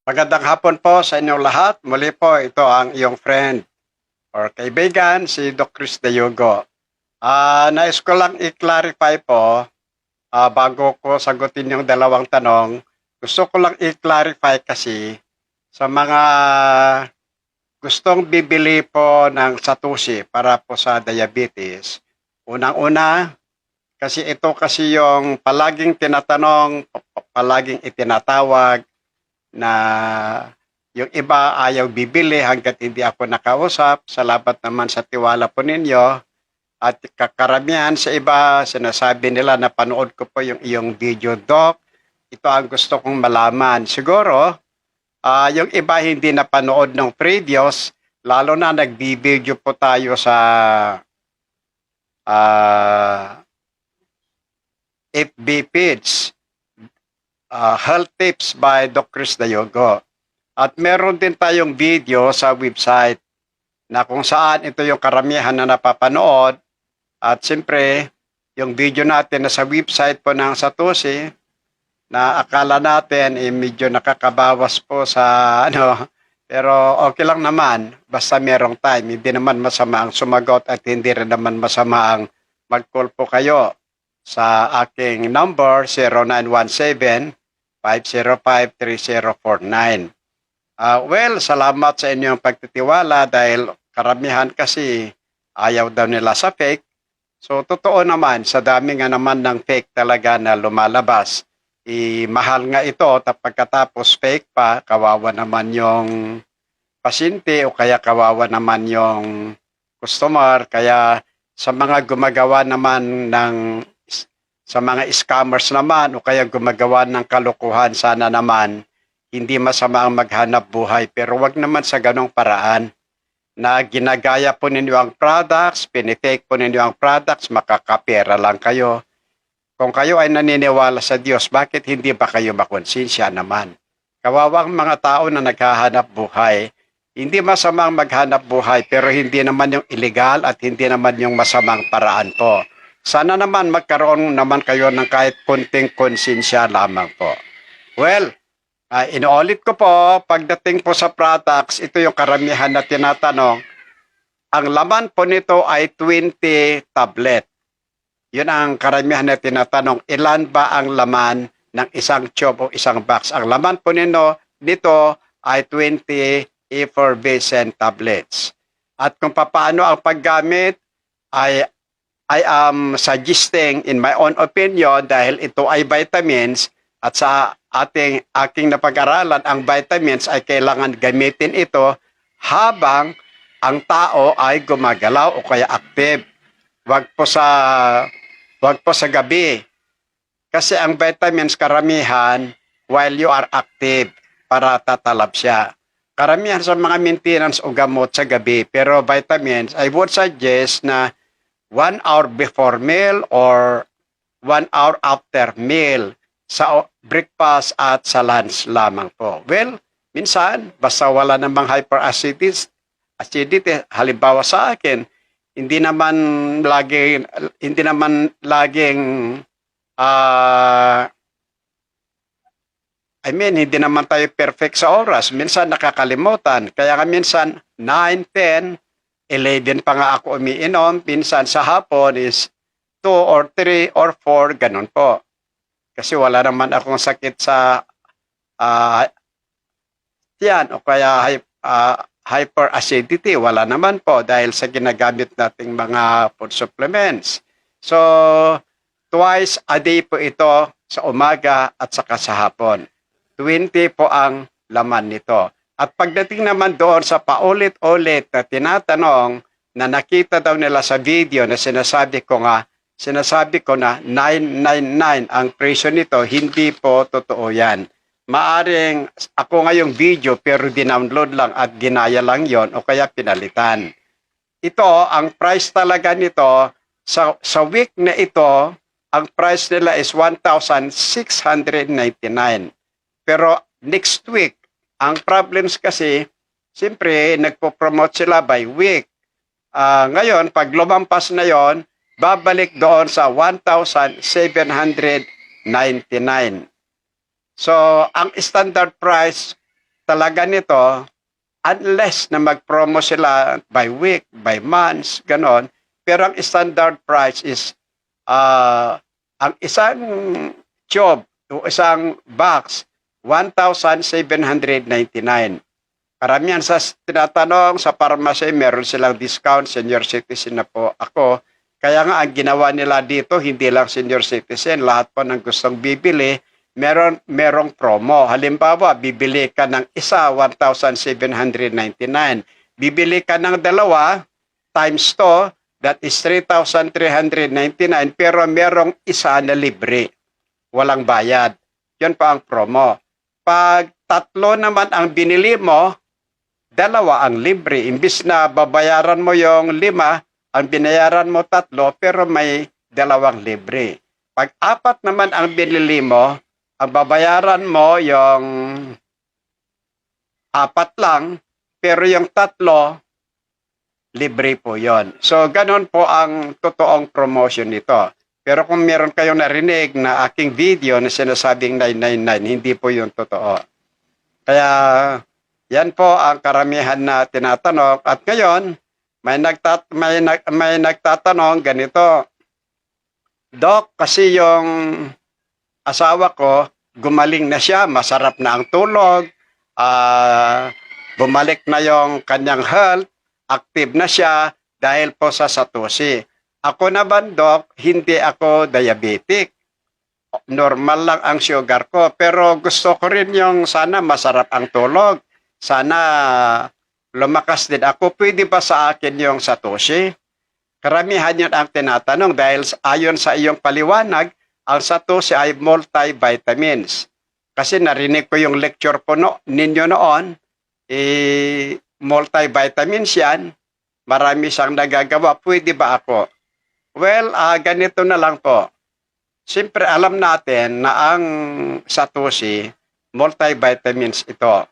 Magandang hapon po sa inyong lahat. Muli po, ito ang iyong friend or kaibigan, si Doc Chris De Yugo. Nais ko lang i-clarify po, bago ko sagutin yung dalawang tanong, gusto ko lang i-clarify kasi sa mga gustong bibili po ng Satoshi para po sa diabetes. Unang-una, kasi ito kasi yung palaging tinatanong, palaging itinatawag, na yung iba ayaw bibili hanggat hindi ako nakausap. Salamat naman sa tiwala po ninyo. At karamihan sa iba, sinasabi nila na panood ko po yung iyong video, Doc. Ito ang gusto kong malaman. Siguro, yung iba hindi napanood ng previous, lalo na nagbibideo po tayo sa FB page, Health Tips by Doc Chris De Yugo. At meron din tayong video sa website na kung saan ito yung karamihan na napapanood. At siyempre, yung video natin na sa website po ng Satoshi, na akala natin medyo nakakabawas po sa pero okay lang naman, basta merong time. Hindi naman masama ang sumagot at hindi rin naman masama ang mag-call po kayo sa aking number 0917-505-3049. Well, salamat sa inyong pagtitiwala dahil karamihan kasi ayaw daw nila sa fake. So, totoo naman, sa dami nga naman ng fake talaga na lumalabas. Mahal nga ito, pagkatapos fake pa, kawawa naman yung pasyente o kaya kawawa naman yung customer. Kaya sa mga gumagawa naman sa mga scammers naman o kaya gumagawa ng kalokohan, sana naman hindi masama ang maghanap buhay, pero wag naman sa ganong paraan na ginagaya po ninyo ang products, pinifake po ninyo ang products, makakapera lang kayo. Kung kayo ay naniniwala sa Diyos, bakit hindi ba kayo makonsensya naman? Kawawang mga tao na naghahanap buhay, hindi masamang maghanap buhay, pero hindi naman yung illegal at hindi naman yung masamang paraan po. Sana naman magkaroon naman kayo ng kahit kunting konsensya lamang po. Well, inuulit ko po, pagdating po sa products, ito yung karamihan na tinatanong. Ang laman po nito ay 20 tablet. Yun ang karamihan na tinatanong, ilan ba ang laman ng isang tube o isang box? Ang laman po nito ay 20 effervescent tablets. At kung paano ang paggamit, I am suggesting in my own opinion dahil ito ay vitamins at sa aking napag-aralan, ang vitamins ay kailangan gamitin ito habang ang tao ay gumagalaw o kaya active. Wag po sa gabi. Kasi ang vitamins karamihan while you are active para tatalab siya. Karamihan sa mga maintenance o gamot sa gabi, pero vitamins, I would suggest na 1 hour before meal or 1 hour after meal sa breakfast at sa lunch lamang po. Well, minsan, basta wala namang hyperacidity, halimbawa sa akin, hindi naman laging hindi naman tayo perfect sa oras. Minsan nakakalimutan. Kaya nga minsan 9, 10, 11 pa nga ako umiinom. Minsan sa hapon is 2 or 3 or 4, ganun po. Kasi wala naman akong sakit sa tiyan o kaya hyperacidity. Wala naman po dahil sa ginagamit nating mga food supplements. So, twice a day po ito sa umaga at saka sa hapon. 20 po ang laman nito. At pagdating naman doon sa paulit-ulit na tinatanong na nakita daw nila sa video na sinasabi ko na 999 ang presyo nito, hindi po totoo yan. Maaring ako ngayong video pero dinownload lang at ginaya lang yon o kaya pinalitan. Ito, ang price talaga nito, sa week na ito, ang price nila is 1,699. Pero next week, ang problems kasi, siyempre, nagpo-promote sila by week. Ngayon, pag lumampas na yon, babalik doon sa 1,799. So, ang standard price talaga nito, unless na mag-promo sila by week, by months, ganon. Pero ang standard price is ang isang tube o isang box, 1,799. Karamihan sa tinatanong sa pharmacy, meron silang discount, senior citizen na po ako. Kaya nga ang ginawa nila dito, hindi lang senior citizen, lahat po ng gustong bibili, merong promo. Halimbawa, bibili ka ng isa, 1,799. Bibili ka ng dalawa, times 2, that is 3,399, pero merong isa na libre. Walang bayad. Yun pa ang promo. Pag tatlo naman ang binili mo, dalawa ang libre. Imbis na babayaran mo yung 5, ang binayaran mo 3, pero may 2 libre. Pag 4 naman ang binili mo, ang babayaran mo yung 4 lang, pero yung 3, libre po yon. So, ganun po ang totoong promotion nito. Pero kung meron kayong narinig na aking video na sinasabing 999, hindi po yung totoo. Kaya, yan po ang karamihan na tinatanong. At ngayon, may nagtatanong ganito, Doc, kasi yung asawa ko, gumaling na siya, masarap na ang tulog, bumalik na yung kanyang health, active na siya dahil po sa Satoshi. Ako naman, Doc, hindi ako diabetic. Normal lang ang sugar ko, pero gusto ko rin yung sana masarap ang tulog. Sana lumakas din ako. Pwede ba sa akin yung Satoshi? Karamihan yun ang tinatanong dahil ayon sa iyong paliwanag, ang Satoshi ay multivitamins. Kasi narinig ko yung lecture po ninyo noon, multivitamins yan, marami siyang nagagawa, pwede ba ako? Well, ganito na lang po. Siyempre, alam natin na ang Satoshi, multivitamins ito.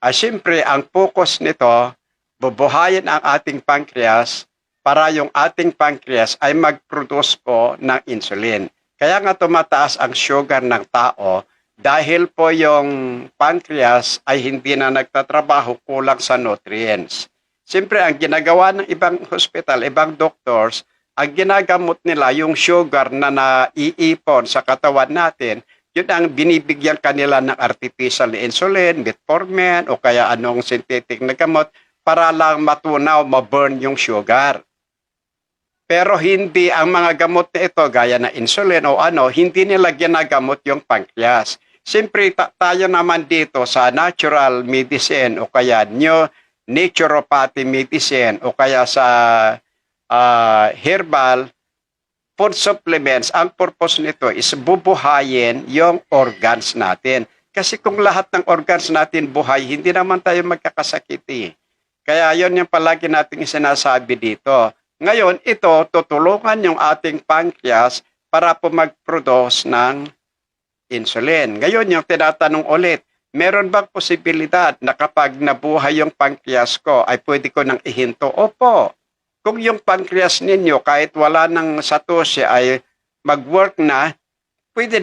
Siyempre, ang focus nito, bubuhayin ang ating pancreas para yung ating pancreas ay mag-produce po ng insulin. Kaya nga tumataas ang sugar ng tao dahil po yung pancreas ay hindi na nagtatrabaho, kulang sa nutrients. Siyempre, ang ginagawa ng ibang hospital, ibang doctors, ang ginagamot nila yung sugar na naiipon sa katawan natin, yun ang binibigyan kanila ng artificial insulin, metformin, o kaya anong synthetic na gamot para lang matunaw, ma-burn yung sugar. Pero hindi ang mga gamot na ito, gaya na insulin o hindi nila ginagamot yung pancreas. Siyempre, tayo naman dito sa natural medicine o kaya naturopathy medicine o kaya sa herbal food supplements, ang purpose nito is bubuhayin yung organs natin. Kasi kung lahat ng organs natin buhay, hindi naman tayo magkakasakit eh. Kaya yun yung palagi nating sinasabi dito. Ngayon, ito, tutulungan yung ating pancreas para po mag-produce ng insulin. Ngayon, yung tinatanong ulit, meron bang posibilidad na kapag nabuhay yung pancreas ko, ay pwede ko nang ihinto? Opo. Kung yung pancreas ninyo, kahit wala ng Satoshi, ay mag-work na, pwede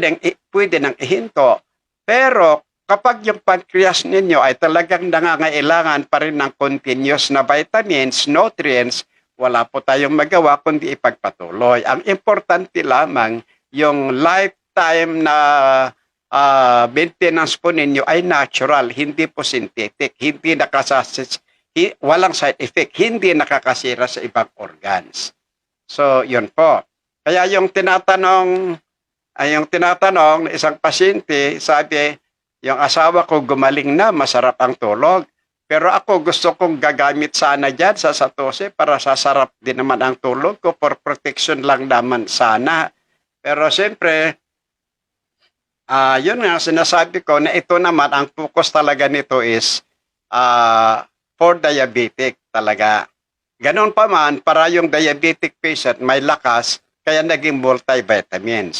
nang ihinto. Pero kapag yung pancreas ninyo ay talagang nangangailangan pa rin ng continuous na vitamins, nutrients, wala po tayong magawa kundi ipagpatuloy. Ang importante lamang, yung lifetime na maintenance po ninyo ay natural, hindi po synthetic, hindi walang side effect, hindi nakakasira sa ibang organs. So, yun po. Kaya yung tinatanong ng isang pasyente, sabi, yung asawa ko gumaling na, masarap ang tulog. Pero ako gusto kong gagamit sana dyan sa Satoshi para sasarap din naman ang tulog ko, for protection lang naman sana. Pero siyempre, yun nga sinasabi ko na ito naman, ang focus talaga nito is for diabetic talaga. Ganon pa man, para yung diabetic patient may lakas, kaya naging multivitamins.